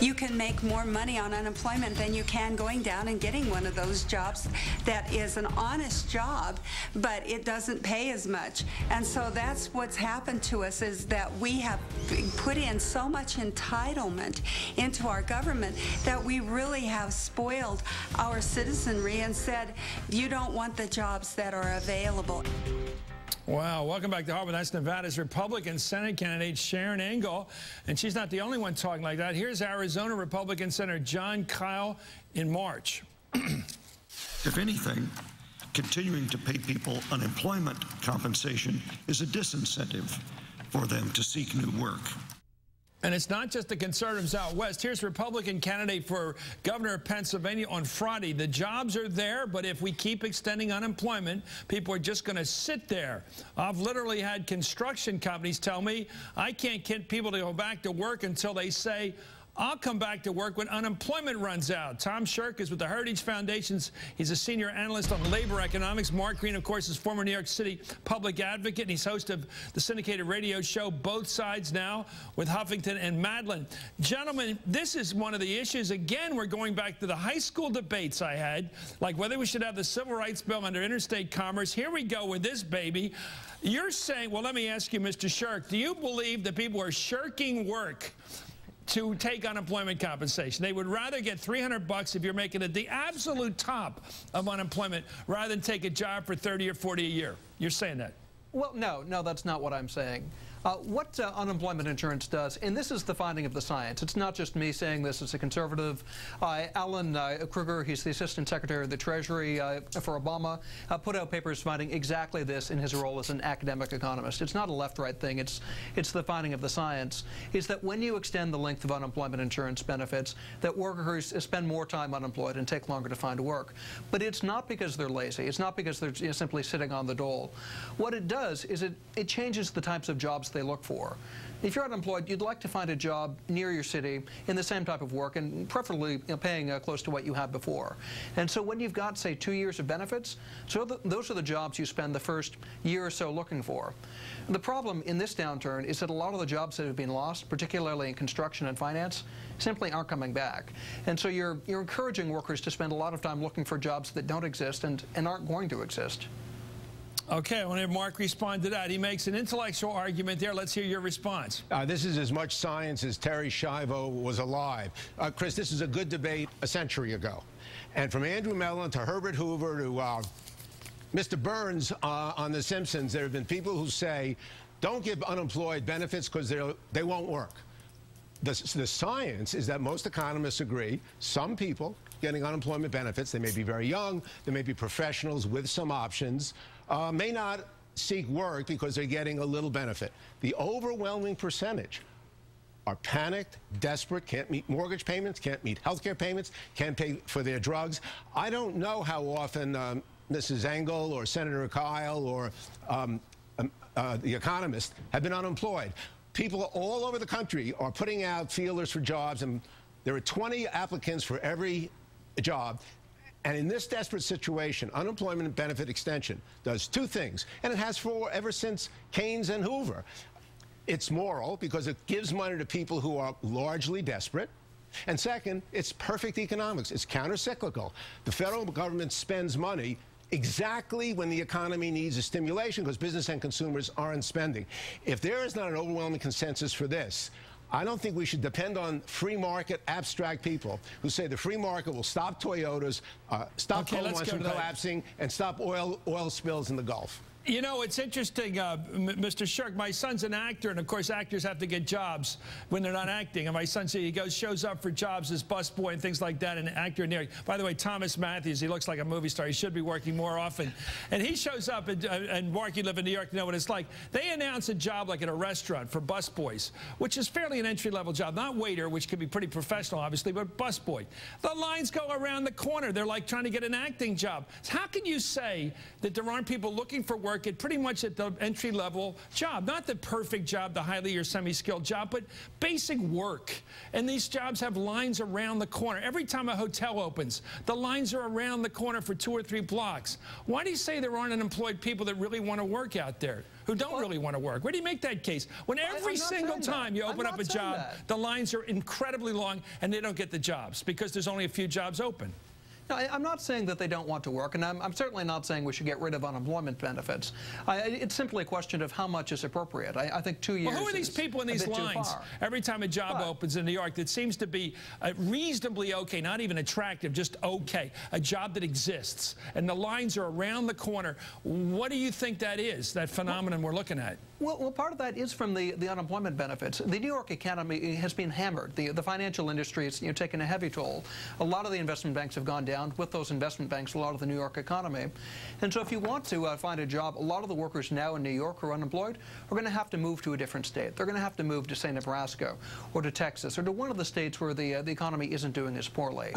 You can make more money on unemployment than you can going down and getting one of those jobs that is an honest job, but it doesn't pay as much. And so that's what's happened to us, is that we have put in so much entitlement into our government that we really have spoiled our citizenry and said, you don't want the jobs that are available. Wow. Welcome back to Harvard. That's Nevada's Republican Senate candidate Sharon Engel. And she's not the only one talking like that. Here's Arizona Republican Senator John Kyle in March. If anything, continuing to pay people unemployment compensation is a disincentive for them to seek new work. And it's not just the conservatives out west. Here's Republican candidate for governor of Pennsylvania on Friday. The jobs are there, but if we keep extending unemployment, people are just going to sit there. I've literally had construction companies tell me I can't get people to go back to work until they say, I'll come back to work when unemployment runs out. Tom Shirk is with the Heritage Foundations. He's a senior analyst on labor economics. Mark Green, of course, is former New York City public advocate, and he's host of the syndicated radio show Both Sides Now with Huffington and Madeline. Gentlemen, this is one of the issues. Again, we're going back to the high school debates I had, like whether we should have the Civil Rights Bill under interstate commerce. Here we go with this baby. You're saying, well, let me ask you, Mr. Shirk, do you believe that people are shirking work to take unemployment compensation? They would rather get $300 if you're making it the absolute top of unemployment rather than take a job for 30 or 40 a year. You're saying that? Well, no, that's not what I'm saying. What unemployment insurance does, and this is the finding of the science, it's not just me saying this, it's a conservative. Alan Kruger, he's the Assistant Secretary of the Treasury for Obama, put out papers finding exactly this in his role as an academic economist. It's not a left-right thing, it's the finding of the science, is that when you extend the length of unemployment insurance benefits, that workers spend more time unemployed and take longer to find work. But it's not because they're lazy, it's not because they're simply sitting on the dole. What it does is it changes the types of jobs they look for. If you're unemployed, you'd like to find a job near your city in the same type of work and preferably paying close to what you had before. And so when you've got, say, 2 years of benefits, those are the jobs you spend the first year or so looking for. The problem in this downturn is that a lot of the jobs that have been lost, particularly in construction and finance, simply aren't coming back. And so you're encouraging workers to spend a lot of time looking for jobs that don't exist and aren't going to exist. Okay, I want to have Mark respond to that. He makes an intellectual argument there. Let's hear your response. This is as much science as Terry Schiavo was alive. Chris, this is a good debate a century ago. And from Andrew Mellon to Herbert Hoover to Mr. Burns on The Simpsons, there have been people who say, don't give unemployed benefits because they won't work. The science is that most economists agree some people getting unemployment benefits, they may be very young, they may be professionals with some options, may not seek work because they're getting a little benefit. The overwhelming percentage are panicked, desperate, can't meet mortgage payments, can't meet health care payments, can't pay for their drugs. I don't know how often Mrs. Engel or Senator Kyle or The Economist have been unemployed. People all over the country are putting out feelers for jobs, and there are 20 applicants for every job. And in this desperate situation, unemployment benefit extension does two things, and it has for ever since Keynes and Hoover. It's moral because it gives money to people who are largely desperate. And second, it's perfect economics. It's counter-cyclical. The federal government spends money exactly when the economy needs a stimulation because business and consumers aren't spending. If there is not an overwhelming consensus for this, I don't think we should depend on free market abstract people who say the free market will stop Toyotas, stop coal mines from collapsing, and stop oil spills in the Gulf. You know, it's interesting, Mr. Shirk, my son's an actor, and of course actors have to get jobs when they're not acting. And my son shows up for jobs as busboy and things like that, and an actor in New York. By the way, Thomas Matthews, he looks like a movie star. He should be working more often. And he shows up, and Mark, you live in New York, you know what it's like. They announce a job like at a restaurant for busboys, which is fairly an entry-level job, not waiter, which could be pretty professional, obviously, but busboy. The lines go around the corner. They're like trying to get an acting job. How can you say that there aren't people looking for work at pretty much at the entry-level job? Not the perfect job, the highly or semi-skilled job, but basic work. And these jobs have lines around the corner. Every time a hotel opens, the lines are around the corner for 2 or 3 blocks. Why do you say there aren't unemployed people that really want to work out there? who don't really want to work. Where do you make that case? When every single time you open up a job, the lines are incredibly long and they don't get the jobs because there's only a few jobs open. No, I'm not saying that they don't want to work, and I'm certainly not saying we should get rid of unemployment benefits. It's simply a question of how much is appropriate. I think 2 years. Well, who are these people in these lines? Every time a job opens in New York that seems to be reasonably okay, not even attractive, just okay, a job that exists, and the lines are around the corner. What do you think that is, that phenomenon we're looking at? Well, part of that is from the unemployment benefits. The New York economy has been hammered. The financial industry has taken a heavy toll. A lot of the investment banks have gone down. With those investment banks, a lot of the New York economy. And so if you want to find a job, a lot of the workers now in New York who are unemployed are going to have to move to a different state. They're going to have to move to, say, Nebraska or to Texas or to one of the states where the economy isn't doing as poorly.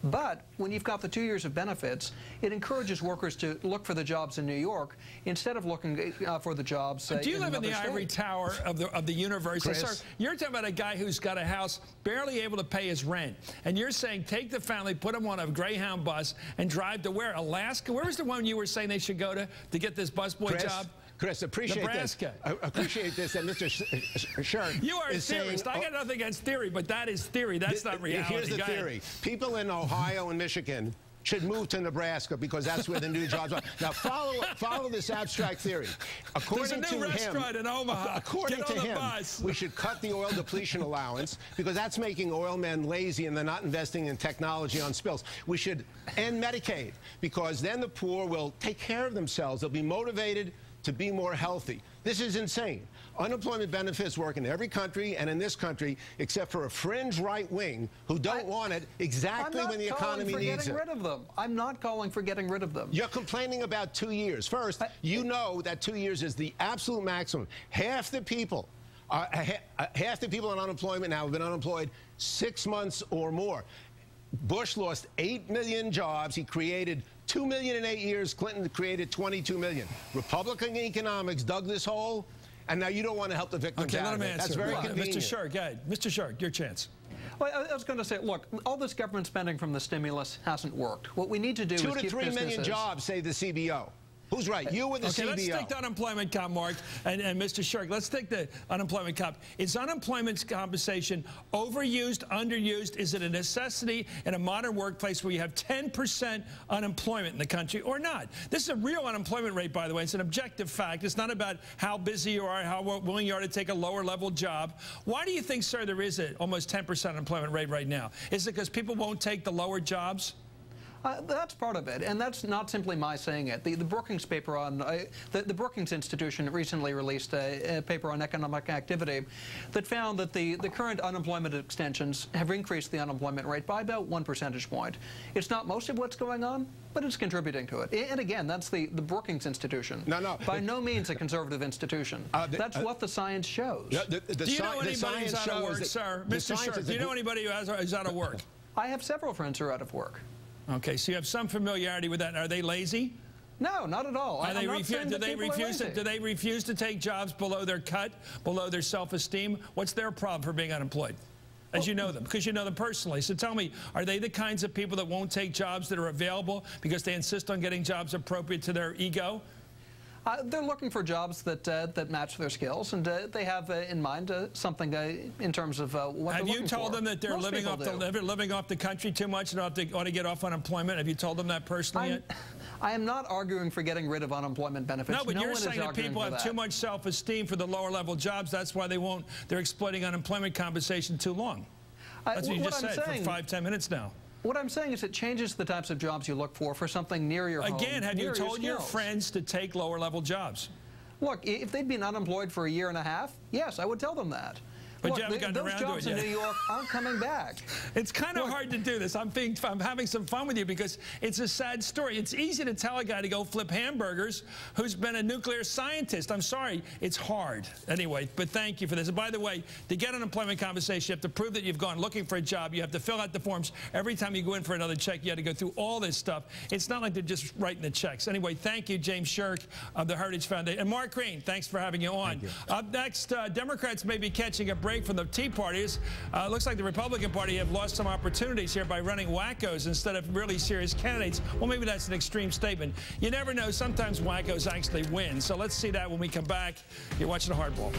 But when you've got the 2 years of benefits, it encourages workers to look for the jobs in New York instead of looking for the jobs Do you live in the ivory tower of the universe? Sir, you're talking about a guy who's got a house barely able to pay his rent, and you're saying take the family, put them on a Greyhound bus and drive to where? Alaska? Where was the one you were saying they should go to get this busboy job? Chris, appreciate Nebraska. this. Appreciate this. And Mr. Shirk you are a theorist. I got nothing against theory, but that is theory. That's not reality. Here's the theory. People in Ohio and Michigan should move to Nebraska because that's where the new jobs are. Now, follow this abstract theory. According There's a new restaurant in Omaha. According to him, we should cut the oil depletion allowance because that's making oil men lazy and they're not investing in technology on spills. We should end Medicaid because then the poor will take care of themselves. They'll be motivated to be more healthy. This is insane. Unemployment benefits work in every country and in this country except for a fringe right wing who don't want it exactly when the economy needs it. I'm not calling for getting rid of them. I'm not calling for getting rid of them. You're complaining about 2 years. First, you know that 2 years is the absolute maximum. Half the people on unemployment now have been unemployed 6 months or more. Bush lost 8 million jobs. He created 2 million in 8 years. Clinton created 22 million. Republican economics dug this hole, and now you don't want to help the victims out of it. That's very convenient. Mr. Shirk, go ahead. Mr. Shirk, your chance. Well, I was going to say, look, all this government spending from the stimulus hasn't worked. What we need to do is keep 2 to 3 million jobs, say the CBO. Who's right? You or the CBO? Let's take the unemployment comp, Mark, and Mr. Shirk. Let's take the unemployment comp. Is unemployment compensation overused, underused? Is it a necessity in a modern workplace where you have 10% unemployment in the country or not? This is a real unemployment rate, by the way. It's an objective fact. It's not about how busy you are, how willing you are to take a lower-level job. Why do you think, sir, there is an almost 10% unemployment rate right now? Is it because people won't take the lower jobs? That's part of it, and that's not simply my saying it. The Brookings paper on the Brookings Institution recently released a paper on economic activity that found that the current unemployment extensions have increased the unemployment rate by about 1 percentage point. It's not most of what's going on, but it's contributing to it. And again, that's the Brookings Institution. No. By no means a conservative institution. That's what the science shows. Do you know anybody who's out of work, sir? Mr. Shirk, do you know anybody who's out of work? I have several friends who are out of work. Okay, so you have some familiarity with that. Are they lazy? No, not at all. Do they refuse to take jobs below their cut, below their self-esteem? What's their problem for being unemployed? As you know them, because you know them personally. So tell me, are they the kinds of people that won't take jobs that are available because they insist on getting jobs appropriate to their ego? They're looking for jobs that match their skills, and they have in mind something in terms of what they're looking for. Have you told them that they're living off the country too much and ought to get off unemployment? Have you told them that personally yet? I am not arguing for getting rid of unemployment benefits. No, but you're saying that people have too much self-esteem for the lower-level jobs. That's why they're exploiting unemployment compensation too long. That's what you just said for 5-10 minutes now. What I'm saying is it changes the types of jobs you look for something near your home. Again, have you told your friends to take lower-level jobs? Look, if they'd been unemployed for a year and a half, yes, I would tell them that. But you haven't gotten around to it yet. Those jobs in New York aren't coming back. It's kind of hard to do this. I'm having some fun with you because it's a sad story. It's easy to tell a guy to go flip hamburgers who's been a nuclear scientist. I'm sorry. It's hard. Anyway, but thank you for this. And by the way, to get unemployment compensation, you have to prove that you've gone looking for a job. You have to fill out the forms. Every time you go in for another check, you have to go through all this stuff. It's not like they're just writing the checks. Anyway, thank you, James Shirk of the Heritage Foundation. And Mark Green, thanks for having you on. Thank you. Up next, Democrats may be catching a break. break from the Tea Parties. Looks like the Republican Party have lost some opportunities here by running wackos instead of really serious candidates. Well, maybe that's an extreme statement. You never know. Sometimes wackos actually win. So let's see that when we come back. You're watching Hardball.